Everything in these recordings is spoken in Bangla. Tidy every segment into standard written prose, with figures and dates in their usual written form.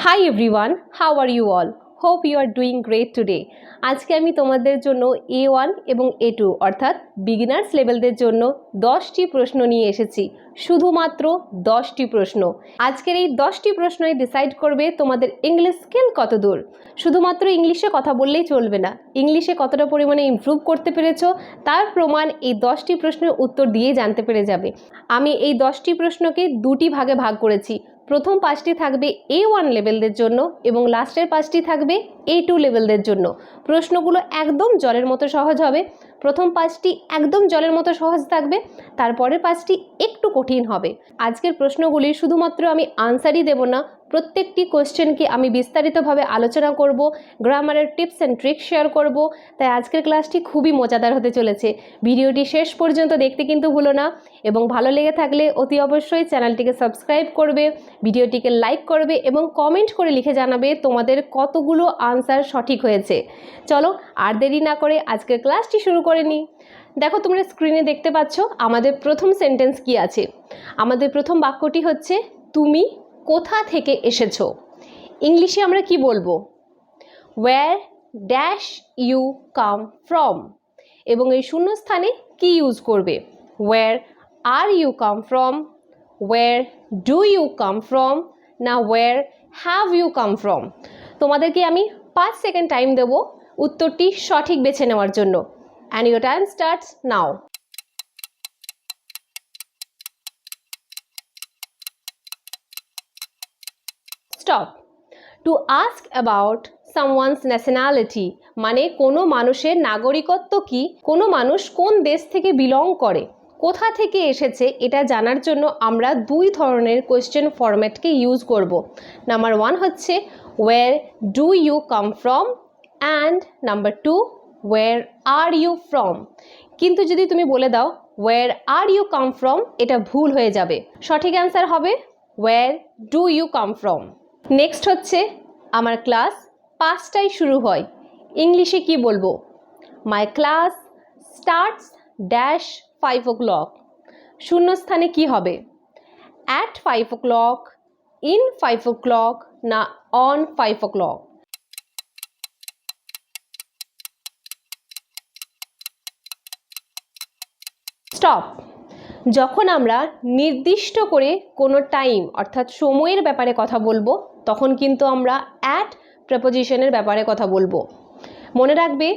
Hi everyone, how are you all? Hope you are doing great today. আজকে আমি তোমাদের জন্য A1 এবং A2 অর্থাৎ বিগিনার্স লেভেলদের জন্য 10টি প্রশ্ন নিয়ে এসেছি। শুধুমাত্র 10টি প্রশ্ন। আজকের এই 10টি প্রশ্নই ডিসাইড করবে তোমাদের ইংলিশ স্কিল কতদূর। শুধুমাত্র ইংলিশে কথা বললেই চলবে না। ইংলিশে কতটা পরিমাণে ইমপ্রুভ করতে পেরেছো তার প্রমাণ এই 10টি প্রশ্নের উত্তর দিয়ে জানতে পেরে যাবে। আমি এই 10টি প্রশ্নকে দুটি ভাগে ভাগ করেছি। প্রথম 5টি থাকবে A1 লেভেলদের জন্য এবং লাস্টের 5টি থাকবে A2 লেভেলদের জন্য। প্রশ্নগুলো একদম জলের মতো সহজ হবে। প্রথম 5টি একদম জলের মতো সহজ থাকবে, তারপরের 5টি একটু কঠিন হবে। আজকের প্রশ্নগুলি শুধুমাত্র আমি আনসারই দেব না, প্রত্যেকটি কোশ্চেনকে আমি বিস্তারিতভাবে আলোচনা করব, গ্রামারের টিপস অ্যান্ড ট্রিক্স শেয়ার করব। তাই আজকের ক্লাসটি খুবই মজাদার হতে চলেছে। ভিডিওটি শেষ পর্যন্ত দেখতে কিন্তু ভুলো না এবং ভালো লেগে থাকলে অতি অবশ্যই চ্যানেলটিকে সাবস্ক্রাইব করবে, ভিডিওটিকে লাইক করবে এবং কমেন্ট করে লিখে জানাবে তোমাদের কতগুলো আনসার সঠিক হয়েছে। চলো আর দেরি না করে আজকের ক্লাসটি শুরু করে নিই। দেখো তোমরা স্ক্রিনে দেখতে পাচ্ছ আমাদের প্রথম সেন্টেন্স কি আছে। আমাদের প্রথম বাক্যটি হচ্ছে তুমি কোথা থেকে এসেছো। ইংলিশে আমরা কি বলবো? Where dash you come from. এবং এই শূন্যস্থানে কি ইউজ করবে? Where are you come from, where do you come from, না where have you come from. তোমাদেরকে আমি 5 সেকেন্ড টাইম দেব উত্তরটি সঠিক বেছে নেওয়ার জন্য। And your time starts now. Stop. To ask about someone's nationality মানে কোনো মানুষের নাগরিকত্ব কি, কোনো মানুষ কোন দেশ থেকে বিলং করে, কোথা থেকে এসেছে এটা জানার জন্য আমরা দুই ধরনের কোয়েশ্চেন ফরম্যাটকে ইউজ করব। নাম্বার 1 হচ্ছে where do you come from and number 2 where are you from. কিন্তু যদি তুমি বলে দাও where are you come from, এটা ভুল হয়ে যাবে। সঠিক অ্যান্সার হবে where do you come from. Next হচ্ছে আমার ক্লাস 5টায় শুরু হয়। ইংলিশে কি বলবো? My class starts dash 5 o'clock। শূন্যস্থানে কি হবে? অ্যাট 5 o'clock, ইন 5 o'clock, না অন 5 o'clock। স্টপ। যখন আমরা নির্দিষ্ট করে কোনো টাইম অর্থাৎ সময়ের ব্যাপারে কথা বলবো তখন কিন্তু আমরা অ্যাট প্রেপোজিশনের ব্যাপারে কথা বলবো। মনে রাখবে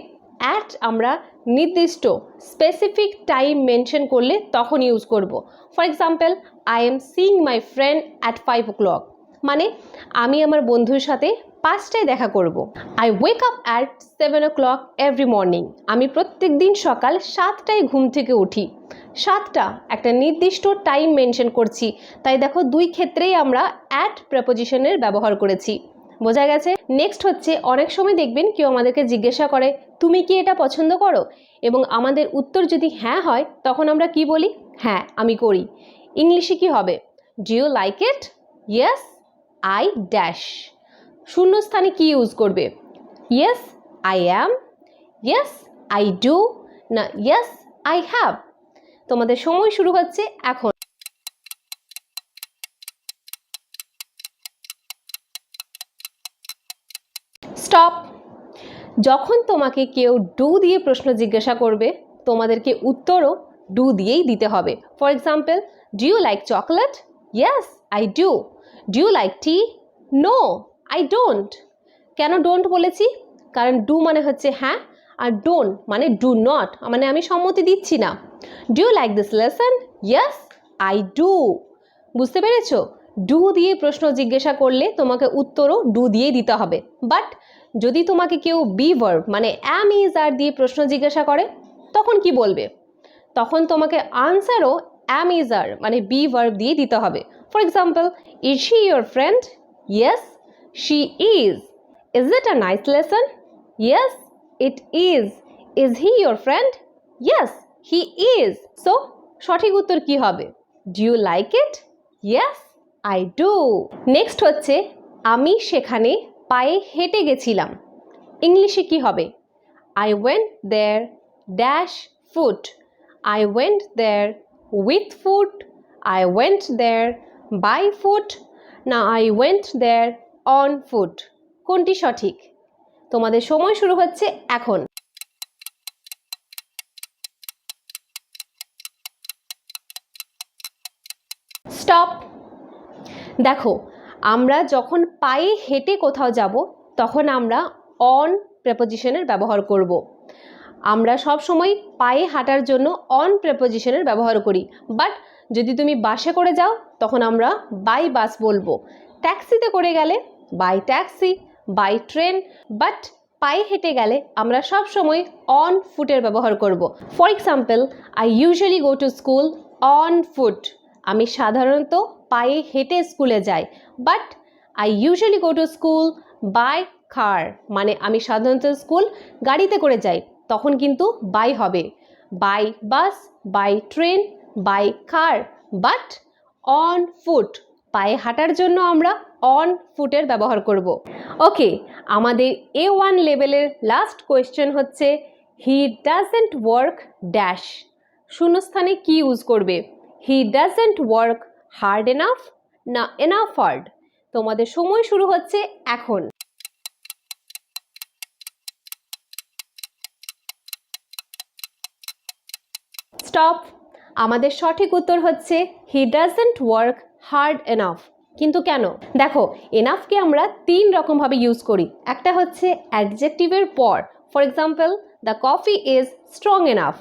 অ্যাট আমরা নির্দিষ্ট স্পেসিফিক টাইম মেনশন করলে তখন ইউজ করব। For example, I M seeing my friend at 5 o'clock মানে আমি আমার বন্ধুর সাথে 5টায় দেখা করব। I wake up at 7 o'clock every morning আমি প্রত্যেক দিন সকাল 7টায় ঘুম থেকে উঠি। 7টা একটা নির্দিষ্ট টাইম মেনশন করছি, তাই দেখো দুই ক্ষেত্রেই আমরা অ্যাট প্রেপোজিশনের ব্যবহার করেছি। বোঝা গেছে? নেক্সট হচ্ছে অনেক সময় দেখবেন কেউ আমাদেরকে জিজ্ঞাসা করে তুমি কি এটা পছন্দ করো, এবং আমাদের উত্তর যদি হ্যাঁ হয় তখন আমরা কি বলি? হ্যাঁ আমি করি। ইংলিশে কি হবে? Do you like it? Yes I dash. শূন্যস্থানে কি ইউজ করবে? Yes I am, yes I do, না ইয়েস আই হ্যাভ। তোমাদের সময় শুরু হচ্ছে এখন। স্টপ। যখন তোমাকে কেউ ডু দিয়ে প্রশ্ন জিজ্ঞাসা করবে তোমাদেরকে উত্তরও ডু দিয়েই দিতে হবে। For example, do you like chocolate? Yes I do. Do you like tea? No I don't. কেন ডোন্ট বলেছি? কারণ ডু মানে হচ্ছে হ্যাঁ, আর ডোন্ট মানে ডু নট, মানে আমি সম্মতি দিচ্ছি না। Do you like this lesson? Yes I do. বুঝতে পেরেছো? ডু দিয়ে প্রশ্ন জিজ্ঞাসা করলে তোমাকে উত্তরও ডু দিয়েই দিতে হবে। বাট যদি তোমাকে কেউ বি ভার্ব মানে অ্যাম ইজ আর দিয়ে প্রশ্ন জিজ্ঞাসা করে তখন কি বলবে? তখন তোমাকে আনসারও অ্যাম ইজ আর মানে বি ভার্ব দিয়ে দিতে হবে। For example, is she your friend? Yes she is. Is it a nice lesson? Yes it is. Is he your friend? Yes he is. So সঠিক উত্তর কি হবে? Do you like it? Yes I do. Next হচ্ছে আমি সেখানে পায়ে হেঁটে গেছিলাম। ইংলিশে কি হবে? I went there dash foot. I went there with foot, I went there by foot, না I went there on foot. কোনটি সঠিক? তোমাদের সময় শুরু হচ্ছে এখন। স্টপ। দেখো, আমরা যখন পায়ে হেঁটে কোথাও যাব তখন আমরা অন প্রেপোজিশনের ব্যবহার করব। আমরা সব সময় পায়ে হাঁটার জন্য অন প্রেপোজিশনের ব্যবহার করি। বাট যদি তুমি বাসে করে যাও তখন আমরা বাই বাস বলবো। ট্যাক্সিতে করে গেলে by taxi, by train. But পায়ে হেঁটে গেলে আমরা সব সময় অন ফুটের ব্যবহার করব। For example, I usually go to school on foot. আমি সাধারণত পায়ে হেঁটে স্কুলে যাই। But I usually go to school by car, মানে আমি সাধারণত স্কুল গাড়িতে করে যাই, তখন কিন্তু বাই হবে। By bus, by train, by car. But on foot, পায়ে হাঁটার জন্য আমরা অন ফুটের ব্যবহার করব। ওকে, আমাদের A1 লেভেলের লাস্ট কোয়েশ্চেন হচ্ছে হি ডাজেন্ট ওয়ার্ক ড্যাশ। শূন্যস্থানে কি ইউজ করবে? হি ডাজেন্ট ওয়ার্ক হার্ড এনাফ না এনাফ হার্ড? তোমাদের সময় শুরু হচ্ছে এখন। স্টপ। আমাদের সঠিক উত্তর হচ্ছে হি ডাজেন্ট ওয়ার্ক হার্ড এনাফ। কিন্তু কেন? দেখো, এনাফকে আমরা 3 রকমভাবে ইউজ করি। একটা হচ্ছে অ্যাডজেক্টিভের পর, for example the coffee is strong enough.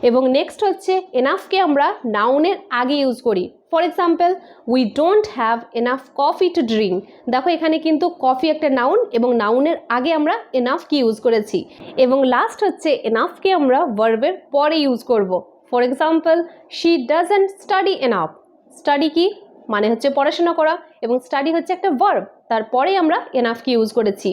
এবং নেক্সট হচ্ছে এনাফকে আমরা নাউনের আগে ইউজ করি। For example, we don't have enough coffee to drink. দেখো, এখানে কিন্তু কফি একটা নাউন এবং নাউনের আগে আমরা এনাফকে ইউজ করেছি। এবং লাস্ট হচ্ছে এনাফকে আমরা ভার্বের পরে ইউজ করব। For example, she doesn't study enough. Study কি? মানে হচ্ছে পড়াশোনা করা, এবং স্টাডি হচ্ছে একটা ভার্ব, তারপরে আমরা এনাফকে ইউজ করেছি।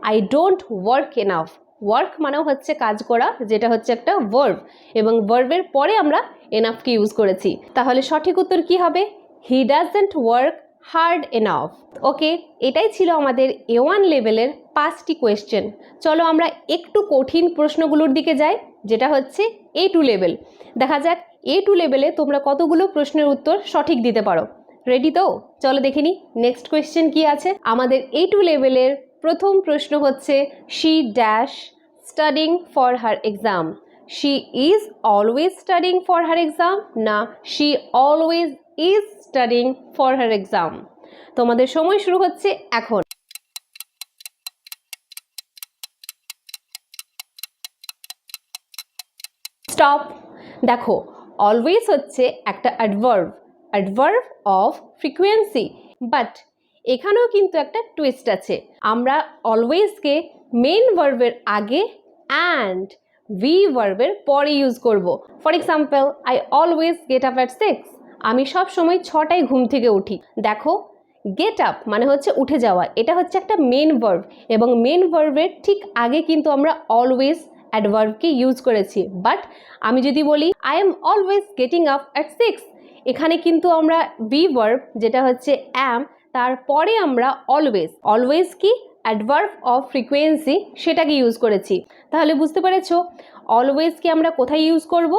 I don't work enough. Work মানেও হচ্ছে কাজ করা, যেটা হচ্ছে একটা ভার্ব, এবং ভার্বের পরে আমরা এনাফকে ইউজ করেছি। তাহলে সঠিক উত্তর কি হবে? He doesn't work hard enough. Okay, এটাই ছিল আমাদের A1 লেভেলের 5টি কোয়েশ্চেন। চলো আমরা একটু কঠিন প্রশ্নগুলোর দিকে যাই, যেটা হচ্ছে A2 লেভেল। দেখা যাক A2 লেভেলে তোমরা কতগুলো প্রশ্নের উত্তর সঠিক দিতে পারো। রেডি তো? চলো দেখে নিই নেক্সট কোয়েশ্চেন কি আছে। আমাদের A2 লেভেলের প্রথম প্রশ্ন হচ্ছে she dash studying for her exam. She is always studying for her exam না she always is studying for her exam? তোমাদের সময় শুরু হচ্ছে এখন। স্টপ। দেখো, অলওয়েজ হচ্ছে একটা adverb, adverb of frequency. But এখানেও কিন্তু একটা টুইস্ট আছে। আমরা অলওয়েজকে মেন ভার্বের আগে অ্যান্ড ভি ভার্বের পরে ইউজ করব। For example, I always get up at 6। আমি সব সময় 6টায় ঘুম থেকে উঠি। দেখো, গেট আপ মানে হচ্ছে উঠে যাওয়া, এটা হচ্ছে একটা মেন ভার্ব, এবং মেন ভার্বের ঠিক আগে কিন্তু আমরা অলওয়েজ অ্যাডভার্বকে ইউজ করেছি। বাট আমি যদি বলি I am always getting up at 6, এখানে কিন্তু আমরা বি ভার্ব যেটা হচ্ছে অ্যাম, তারপরে আমরা অলওয়েজ, অলওয়েজ কি অ্যাডভার্ব অফ ফ্রিকোয়েন্সি, সেটাকে ইউজ করেছি। তাহলে বুঝতে পেরেছো অলওয়েজকে আমরা কোথায় ইউজ করব?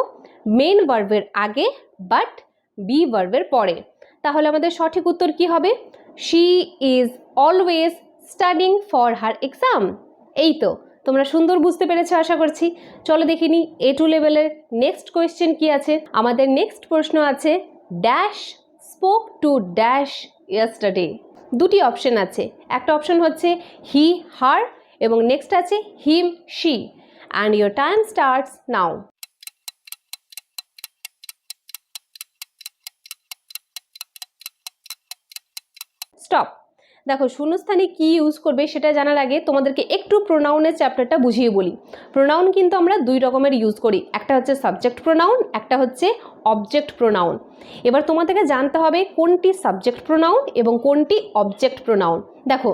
মেন ভার্বের আগে, বাট বি ভার্বের পরে। তাহলে আমাদের সঠিক উত্তর কি হবে? She is always studying for her exam. এই তো, তোমরা সুন্দর বুঝতে পেরেছো আশা করছি। চলো দেখে নিই A2 লেভেলের নেক্সট কোয়েশ্চেন কি আছে। আমাদের নেক্সট প্রশ্ন আছে dash spoke to dash yesterday. দুটি অপশন আছে, একটা অপশন হচ্ছে হি হার, এবং নেক্সট আছে him she. And your time starts now. Stop. দেখো, শূন্যস্থানে কি ইউজ করবে সেটা জানার আগে তোমাদেরকে একটু প্রোনাউনের চ্যাপ্টারটা বুঝিয়ে বলি। প্রোনাউন কিন্তু আমরা 2 রকমের ইউজ করি, একটা হচ্ছে সাবজেক্ট প্রোনাউন, একটা হচ্ছে অবজেক্ট প্রোনাউন। এবার তোমাদেরকে জানতে হবে কোনটি সাবজেক্ট প্রোনাউন এবং কোনটি অবজেক্ট প্রোনাউন। দেখো,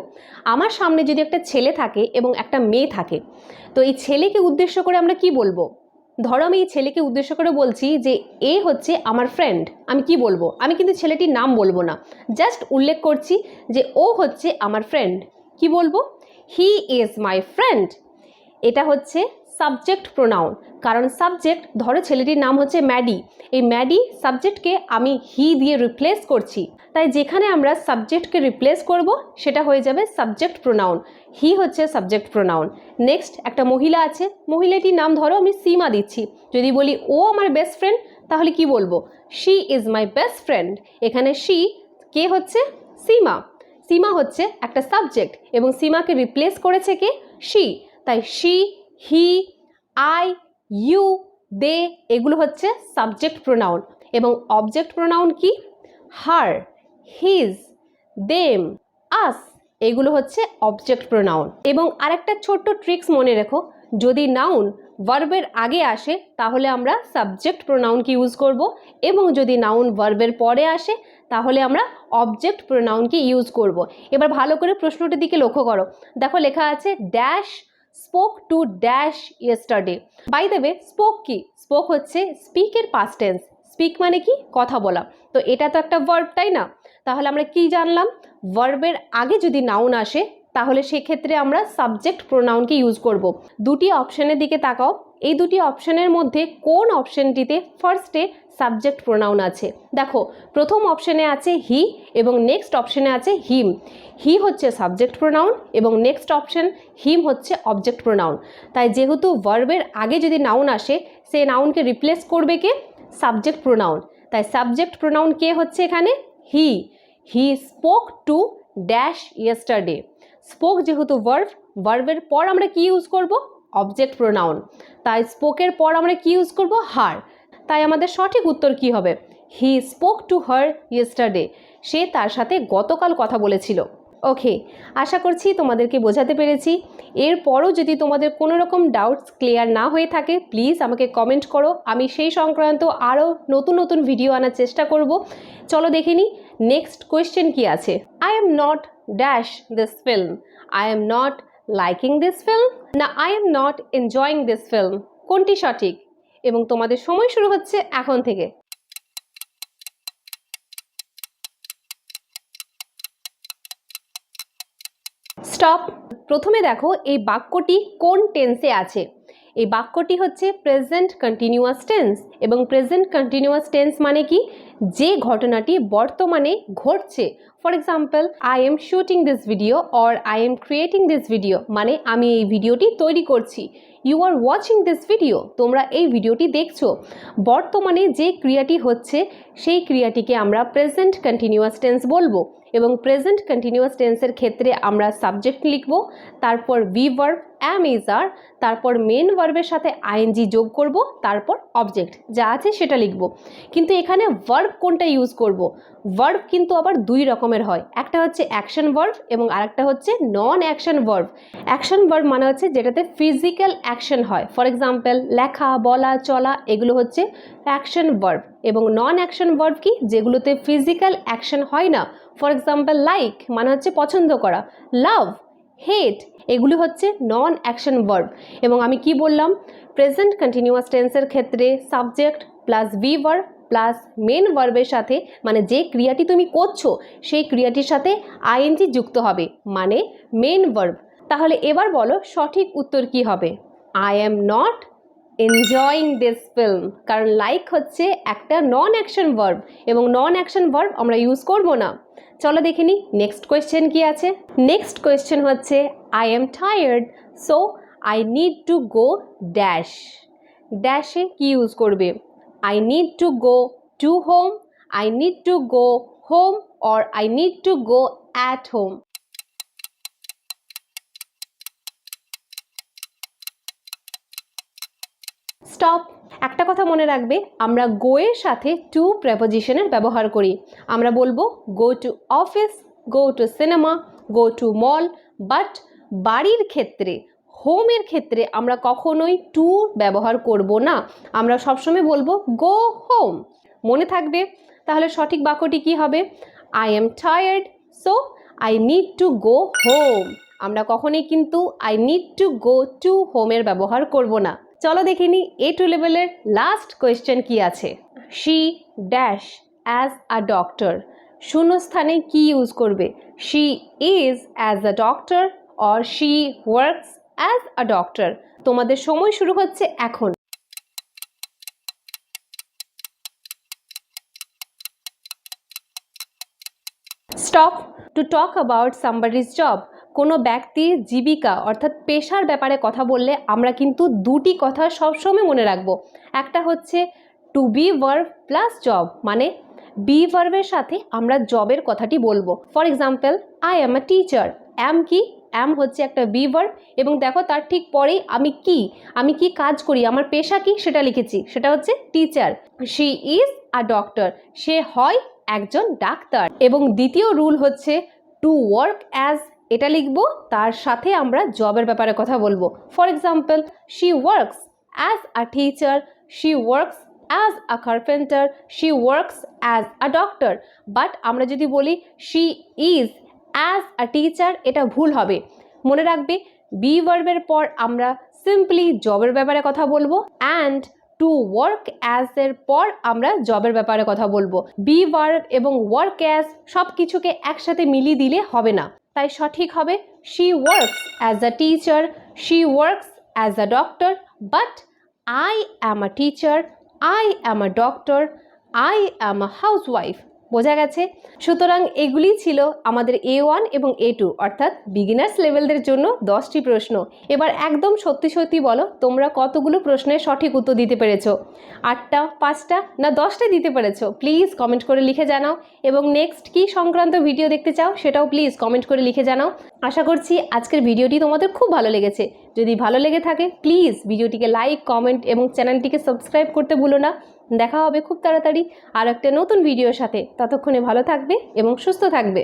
আমার সামনে যদি একটা ছেলে থাকে এবং একটা মেয়ে থাকে, তো এই ছেলেকে উদ্দেশ্য করে আমরা কি বলবো? ধরো আমি এই ছেলেকে উদ্দেশ্য করে বলছি যে এ হচ্ছে আমার ফ্রেন্ড, আমি কি বলবো? আমি কিন্তু ছেলেটির নাম বলবো না, জাস্ট উল্লেখ করছি যে ও হচ্ছে আমার ফ্রেন্ড। কি বলবো? He is my friend. এটা হচ্ছে সাবজেক্ট প্রোনাউন, কারণ সাবজেক্ট, ধরো ছেলেটির নাম হচ্ছে ম্যাডি, এই ম্যাডি সাবজেক্টকে আমি হি দিয়ে রিপ্লেস করছি, তাই যেখানে আমরা সাবজেক্টকে রিপ্লেস করব সেটা হয়ে যাবে সাবজেক্ট প্রোনাউন। হি হচ্ছে সাবজেক্ট প্রোনাউন। নেক্সট, একটা মহিলা আছে, মহিলাটির নাম ধরো আমি সীমা দিচ্ছি, যদি বলি ও আমার বেস্ট ফ্রেন্ড, তাহলে কি বলবো? She is my best friend. এখানে শি কে হচ্ছে? সীমা। সীমা হচ্ছে একটা সাবজেক্ট এবং সীমাকে রিপ্লেস করেছে কে? শি। তাই শি, হি, আই, ইউ, দে এগুলো হচ্ছে সাবজেক্ট প্রোনাউন। এবং অবজেক্ট প্রোনাউন কি? হার, হিজ, দেম, আস এগুলো হচ্ছে অবজেক্ট প্রোনাউন। এবং আরেকটা ছোট্ট ট্রিক্স মনে রেখো, যদি নাউন ভার্বের আগে আসে তাহলে আমরা সাবজেক্ট প্রোনাউনকে ইউজ করব, এবং যদি নাউন ভার্বের পরে আসে তাহলে আমরা অবজেক্ট প্রোনাউনকে ইউজ করব। এবার ভালো করে প্রশ্নটির দিকে লক্ষ্য করো, দেখো লেখা আছে dash spoke to dash yesterday. By the way, spoke কি? স্পোক হচ্ছে স্পিকের পাস্ট টেন্স। স্পিক মানে কি? কথা বলা। তো এটা তো একটা ভার্ব, তাই না? তাহলে আমরা কি জানলাম? ভার্বের আগে যদি নাউন আসে তাহলে সেক্ষেত্রে আমরা সাবজেক্ট প্রোনাউনকে ইউজ করব। দুটি অপশনের দিকে তাকাও, এই দুটি অপশনের মধ্যে কোন অপশনটিতে ফার্স্টে সাবজেক্ট প্রোনাউন আছে? দেখো, প্রথম অপশনে আছে হি এবং নেক্সট অপশনে আছে হিম। হি হচ্ছে সাবজেক্ট প্রোনাউন এবং নেক্সট অপশন হিম হচ্ছে অবজেক্ট প্রোনাউন। তাই যেহেতু ভার্বের আগে যদি নাউন আসে, সে নাউনকে রিপ্লেস করবে কে? Subject pronoun. তাই সাবজেক্ট প্রোনাউন কে হচ্ছে এখানে? He. He spoke to dash yesterday. Spoke যেহেতু ভার্ব, ভার্বের পর আমরা কি ইউজ করব? Object pronoun. তাই স্পোকের পর আমরা কি ইউজ করব? হার। তাই আমাদের সঠিক উত্তর কি হবে? He spoke to her yesterday. সে তার সাথে গতকাল কথা বলেছিল। ওকে, আশা করছি তোমাদেরকে বোঝাতে পেরেছি। এরপরও যদি তোমাদের কোনো রকম ডাউটস ক্লিয়ার না হয়ে থাকে, প্লিজ আমাকে কমেন্ট করো, আমি সেই সংক্রান্ত আরও নতুন নতুন ভিডিও আনার চেষ্টা করব। চলো দেখে নিই নেক্সট কোয়েশ্চেন কি আছে। I am not dash this film. I am not liking this film, না I am not enjoying this film, কোনটি সঠিক? এবং তোমাদের সময় শুরু হচ্ছে এখন থেকে। স্টপ। প্রথমে দেখো এই বাক্যটি কোন টেন্সে আছে। এই বাক্যটি হচ্ছে প্রেজেন্ট কন্টিনিউয়াস টেন্স, এবং প্রেজেন্ট কন্টিনিউয়াস টেন্স মানে কি? যে ঘটনাটি বর্তমানে ঘটছে। For example, I am shooting this video or I am creating this video, মানে আমি এই ভিডিওটি তৈরি করছি। You are watching this video, তোমরা এই ভিডিওটি দেখছো। বর্তমানে যে ক্রিয়াটি হচ্ছে সেই ক্রিয়াটিকে আমরা প্রেজেন্ট কন্টিনিউয়াস টেন্স বলবো, এবং প্রেজেন্ট কন্টিনিউয়াস টেন্সের ক্ষেত্রে আমরা সাবজেক্ট লিখব, তারপর বি ভার্ব অ্যাম ইজ আর, তারপর মেন ভার্বের সাথে আইএনজি যোগ করব, তারপর অবজেক্ট যা আছে সেটা লিখব। কিন্তু এখানে ভার্ব কোনটা ইউজ করব? ভার্ব কিন্তু আবার দুই রকমের হয়, একটা হচ্ছে অ্যাকশন ভার্ব এবং আরেকটা হচ্ছে নন অ্যাকশন ভার্ব। অ্যাকশন ভার্ব মানে হচ্ছে যেটাতে ফিজিক্যাল অ্যাকশন হয়, ফর এক্সাম্পল লেখা, বলা, চলা, এগুলো হচ্ছে অ্যাকশন ভার্ব। এবং নন অ্যাকশন ভার্ব কি? যেগুলোতে ফিজিক্যাল অ্যাকশন হয় না, ফর এক্সাম্পল লাইক মানে হচ্ছে পছন্দ করা, লাভ, হেট এগুলি হচ্ছে নন অ্যাকশন ভার্ব। এবং আমি কি বললাম? প্রেজেন্ট কন্টিনিউয়াস টেন্সের ক্ষেত্রে subject plus be verb plus main ভার্বের সাথে, মানে যে ক্রিয়াটি তুমি করছো সেই ক্রিয়াটির সাথে আইএনজি যুক্ত হবে, মানে মেন ভার্ব। তাহলে এবার বলো সঠিক উত্তর কি হবে? I am not enjoying this film, কারণ লাইক হচ্ছে একটা নন অ্যাকশন ভার্ব এবং নন অ্যাকশন ভার্ব আমরা ইউজ করব না। চলো দেখে নিই নেক্সট কোয়েশ্চেন কি আছে। নেক্সট কোয়েশ্চেন হচ্ছে I am tired so I need to go dash. ড্যাশে কি ইউজ করবে? I need to go to home, I need to go home, or I need to go at home. Stop. একটা কথা মনে রাখবে, আমরা গো এর সাথে টু প্রেপোজিশনের ব্যবহার করি। আমরা বলবো go to office, go to cinema, go to mall, but বাড়ির ক্ষেত্রে, হোমের ক্ষেত্রে আমরা কখনোই টু ব্যবহার করব না, আমরা সবসময় বলবো গো হোম। মনে থাকবে। তাহলে সঠিক বাক্যটি কি হবে? I am tired so I need to go home. আমরা কখনোই কিন্তু I need to go two হোমের ব্যবহার করব না। চলো দেখে নিই A2 লেভেলের লাস্ট কোয়েশ্চেন কি আছে। She dash as a doctor, শূন্যস্থানে কি ইউজ করবে? She is as a doctor or she works as a doctor. তোমাদের সময় শুরু হচ্ছে এখন। Stop to talk about somebody's job. কোনো ব্যক্তির জীবিকা অর্থাৎ পেশার ব্যাপারে কথা বললে আমরা কিন্তু দুটি কথা সবসময় মনে রাখবো। একটা হচ্ছে to be verb plus job, মানে বি ভার্বের সাথে আমরা জবের কথাটি বলবো। For example, I am a teacher. Am কি? অ্যাম হচ্ছে একটা বি ভার্ব এবং দেখো তার ঠিক পরেই আমি কি কাজ করি, আমার পেশা কি সেটা লিখেছি, সেটা হচ্ছে teacher. She is a doctor. সে হয় একজন ডাক্তার। এবং দ্বিতীয় রুল হচ্ছে টু ওয়ার্ক অ্যাজ, এটা লিখবো, তার সাথে আমরা জবের ব্যাপারে কথা বলবো। For example, she works as a teacher, she works as a carpenter, she works as a doctor. But আমরা যদি বলি she is as a teacher, এটা ভুল হবে। মনে রাখবে, বি ভার্বের পর আমরা সিম্পলি জবের ব্যাপারে কথা বলবো, অ্যান্ড টু ওয়ার্ক অ্যাজ এর পর আমরা জবের ব্যাপারে কথা বলবো। বি ভার্ব এবং ওয়ার্ক অ্যাজ সব কিছুকে একসাথে মিলিয়ে দিলে হবে না, তাই সঠিক হবে she works as a teacher, she works as a doctor, but I am a teacher, I am a doctor, I am a housewife. বোঝা গেছে? সুতরাং এগুলি ছিল আমাদের A1 এবং A2 অর্থাৎ বিগিনার্স লেভেলদের জন্য 10টি প্রশ্ন। এবার একদম সত্যি সত্যি বলো, তোমরা কতগুলো প্রশ্নের সঠিক উত্তর দিতে পেরেছো? 8টা, 5টা না 10টা দিতে পেরেছো? প্লিজ কমেন্ট করে লিখে জানাও। এবং নেক্সট কি সংক্রান্ত ভিডিও দেখতে চাও সেটাও প্লিজ কমেন্ট করে লিখে জানাও। আশা করছি আজকের ভিডিওটি তোমাদের খুব ভালো লেগেছে। যদি ভালো লেগে থাকে প্লিজ ভিডিওটিকে লাইক, কমেন্ট এবং চ্যানেলটিকে সাবস্ক্রাইব করতে ভুলো না। দেখা হবে খুব তাড়াতাড়ি আর একটা নতুন ভিডিওর সাথে। ততক্ষণে ভালো থাকবে এবং সুস্থ থাকবে।